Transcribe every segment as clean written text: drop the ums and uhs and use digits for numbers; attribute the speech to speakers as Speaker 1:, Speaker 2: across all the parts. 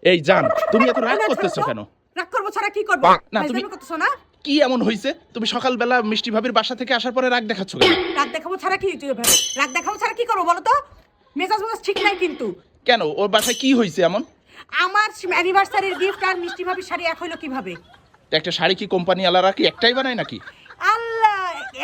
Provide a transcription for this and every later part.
Speaker 1: এই জান, তুমি এত রাগ করতেছো কেন?
Speaker 2: রাগ করবো ছাড়া কি করবো?
Speaker 1: না তুমি
Speaker 2: করতেছো না?
Speaker 1: কি এমন হইছে? তুমি সকালবেলা মিষ্টি ভাবির বাসা থেকে আসার পরে রাগ দেখাচ্ছ কেন?
Speaker 2: রাগ দেখাবো ছাড়া কি ভাবে? রাগ দেখাবো ছাড়া কি করবো বলো তো? মেজাজ ঠিক নাই কিন্তু।
Speaker 1: কেন, ওর বাসায় কি হইছে এমন?
Speaker 2: আমার অ্যানিভার্সারির গিফট আর মিষ্টি ভাবির শাড়ি এক হইলো কিভাবে?
Speaker 1: একটা শাড়ি কি কোম্পানি আলারা কি একটাই বানায় নাকি?
Speaker 2: আল্লাহ,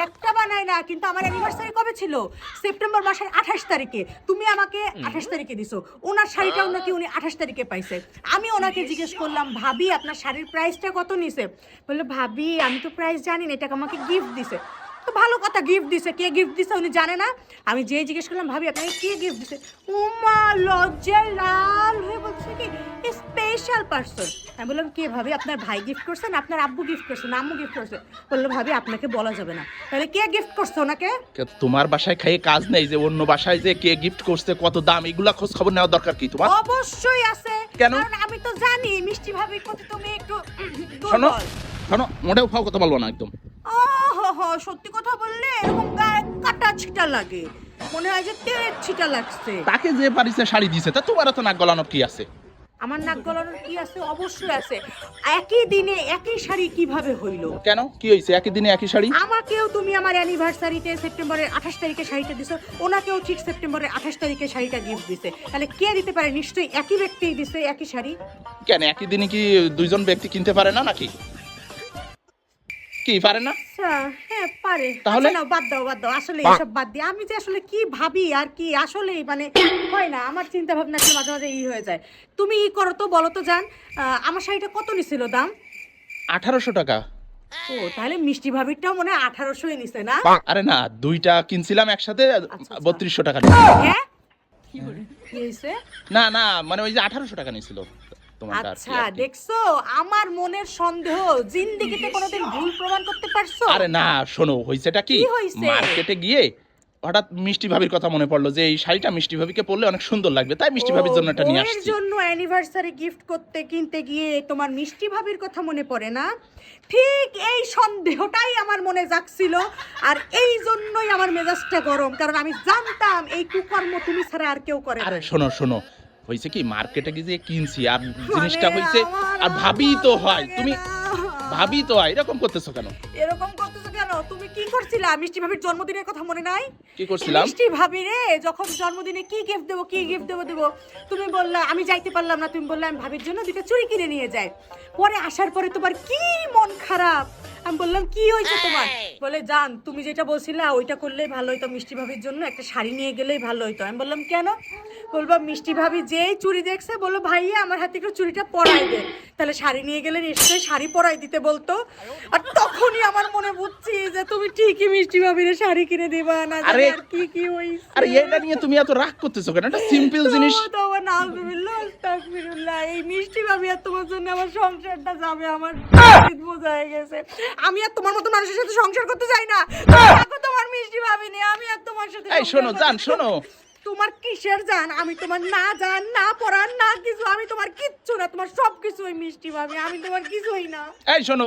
Speaker 2: একটা বানায় না, কিন্তু আমার অ্যানিভার্সারি কবে ছিল? সেপ্টেম্বর মাসের 28 তারিখে। তুমি আমাকে 28 তারিখে দিছো। ওনার শাড়িটাও নাকি উনি 28 তারিখে পাইছে। আমি ওনাকে জিজ্ঞেস করলাম, ভাবি আপনার শাড়ির প্রাইসটা কত নিছে? বললো, ভাবি আমি তো প্রাইস জানি না, এটাকে আমাকে গিফট দিছে। তো ভালো কথা, গিফট দিছে। কে গিফট দিছে উনি জানে না? আমি যেই জিজ্ঞেস করলাম, ভাবি আপনাকে কে গিফট দিছে? উমা লজ্জায় লাল হয়ে বলছে কি স্পেশাল পার্সন। আমি বললাম, কে ভাবি? আপনার ভাই গিফট করছেন, আপনার আব্বু গিফট করছেন, আম্মু গিফট করছে? বললো, ভাবি আপনাকে বলা যাবে না। তাহলে কে গিফট করছে ওনাকে?
Speaker 1: তোমার বাসায় খাইয়ে কাজ নেই যে অন্য বাসায় যে কে গিফট করছে, কত দাম, এগুলা খোঁজ খবর নেওয়া দরকার কি তোমার?
Speaker 2: অবশ্যই আছে।
Speaker 1: কেন?
Speaker 2: কারণ আমি তো জানি মিষ্টি ভাবির প্রতি তুমি একটু
Speaker 1: শোনো
Speaker 2: দুর্বল।
Speaker 1: শোনো, মোটেও ফাও কথা বলবো না একদম।
Speaker 2: সত্যি কথা বললে এরকম গায়ে কাটা ছিটা লাগে, মনে হয় যে তেলের ছিটা লাগছে।
Speaker 1: তাকে যে পারিছে শাড়ি দিছে, তা তোমার তো নাক গলানো কি আছে?
Speaker 2: আমার নাক গলানোর কি আছে? অবশ্যই আছে। একই দিনে একই শাড়ি কিভাবে হইলো?
Speaker 1: কেন, কি হইছে? একই দিনে একই শাড়ি?
Speaker 2: আমাকেও তুমি আমার অ্যানিভার্সারিতে সেপ্টেম্বরের 28 তারিখে শাড়িটা দিছো, ওনাকেও ঠিক সেপ্টেম্বরের 28 তারিখে শাড়িটা গিফট দিছে। তাহলে কে দিতে পারে? নিশ্চয়ই একই ব্যক্তিই দিছে একই শাড়ি।
Speaker 1: কেন, একই দিনে কি দুইজন ব্যক্তি কিনতে পারে না নাকি? কি পারে না?
Speaker 2: আচ্ছা, হ্যাঁ পারে।
Speaker 1: তাহলে?
Speaker 2: আচ্ছা, নাও, বাদ দাও। আসলে এসব বাদ দিয়ে আমি যে আসলে কি ভাবি আর কি আসলেই মানে হয় না, আমার চিন্তা ভাবনা আসলে মাঝে মাঝে হয়ে যায়। তুমি করো তো, বলো তো জান, আমার শাড়িটা কত নিছিল দাম?
Speaker 1: 1800 টাকা।
Speaker 2: ও, তাহলে মিষ্টি ভাবিরটাও মনে হয় 1800ই নিছে না?
Speaker 1: আরে না, দুইটা কিনছিলাম একসাথে,
Speaker 2: আচ্ছা।
Speaker 1: 3200 টাকা।
Speaker 2: হ্যাঁ, কি হইছে?
Speaker 1: না না, মানে ওই যে 1800 টাকা নিছিল তোমারটা আর কি,
Speaker 2: আচ্ছা, দেখছো আমার মনের সন্দেহ জিন্দেগিতে কোনোদিন ভুল প্রমাণ করতে পারছো?
Speaker 1: আরে না, শোনো, হইছেটা কি,
Speaker 2: কি হইছে?
Speaker 1: মার্কেটে গিয়ে হঠাৎ মিষ্টি ভাবির কথা মনে পড়লো যে এই শাড়িটা মিষ্টি ভাবিকে পরলে অনেক সুন্দর লাগবে, তাই মিষ্টি ভাবির জন্য এটা নিয়ে
Speaker 2: বউয়ের
Speaker 1: আসছি।
Speaker 2: জন্য অ্যানিভার্সারি গিফট কিনতে গিয়ে তোমার মিষ্টি ভাবির কথা মনে পড়ে না? ঠিক এই সন্দেহটাই আমার মনে জাগছিল, আর এই জন্যই আমার মেজাজটা গরম, কারণ আমি জানতাম এই কুকর্ম তুমি ছাড়া আর কেউ করে না।
Speaker 1: আরে শোনো শোনো, হইছে কি, মার্কেটে গিয়ে কিনছি আর জিনিসটা
Speaker 2: মানে
Speaker 1: হইছে, আর ভাবি তো হয়, তুমি ভাবি তো হয়, এরকম করতেছো কেন?
Speaker 2: এরকম করতেছো কেন? তুমি কি করছিলা? মিষ্টি ভাবির জন্মদিনের কথা মনে নাই?
Speaker 1: কি করছিলাম?
Speaker 2: মিষ্টি ভাবি রে যখন জন্মদিনে কি গিফট দেবো, তুমি বললা আমি যাইতে পারলাম না, তুমি বললা আমি ভাবির জন্য দুটো চুড়ি কিনে নিয়ে যাই। পরে আসার পরে তোমার কি মন খারাপ। আমি বললাম, কি হয়েছে তোমার? বলে, জান তুমি যেটা বলছিলা ওইটা করলেই ভালো হইতো, মিষ্টি ভাবির জন্য একটা শাড়ি নিয়ে গেলেই ভালো হইতো। আমি বললাম, কেন? বলবো, মিষ্টি ভাবি যেই চুড়ি দেখছে বললো, ভাইয়া আমার হাতে একটু চুড়িটা পরাই দে। তাহলে শাড়ি নিয়ে গেলে নিশ্চয়ই শাড়ি পরাই দিতে বলতো। আর তখনই আমার মনে বুঝছি যে তুমি ঠিকই মিষ্টি ভাবির শাড়ি কিনে দিবা না।
Speaker 1: আরে
Speaker 2: আর কি হইছে?
Speaker 1: আরে এটা নিয়ে তুমি এত রাগ করতেছো কেন? এটা সিম্পল জিনিস।
Speaker 2: তোমার নাউজুবিল্লাহ আস্তাগফিরুল্লাহ, এই মিষ্টি ভাবি আর তোমার জন্য আমার সংসারটা যাবে, আমার বোঝা হয়ে গেছে। আমি আর তোমার মতো মানুষের সাথে সংসার করতে চাই না। দেখো তোমার মিষ্টি ভাবি নিয়ে আমি আর তোমার সাথে
Speaker 1: এই শোনো জান, শোনো,
Speaker 2: তোমার কিসের জান? আমি তোমার না জান না পড়ার না কিছু, আমি তোমার কিচ্ছু না, তোমার সবকিছু ওই মিষ্টি ভাবি, আমি তোমার কিছুই না।
Speaker 1: এই শোনো,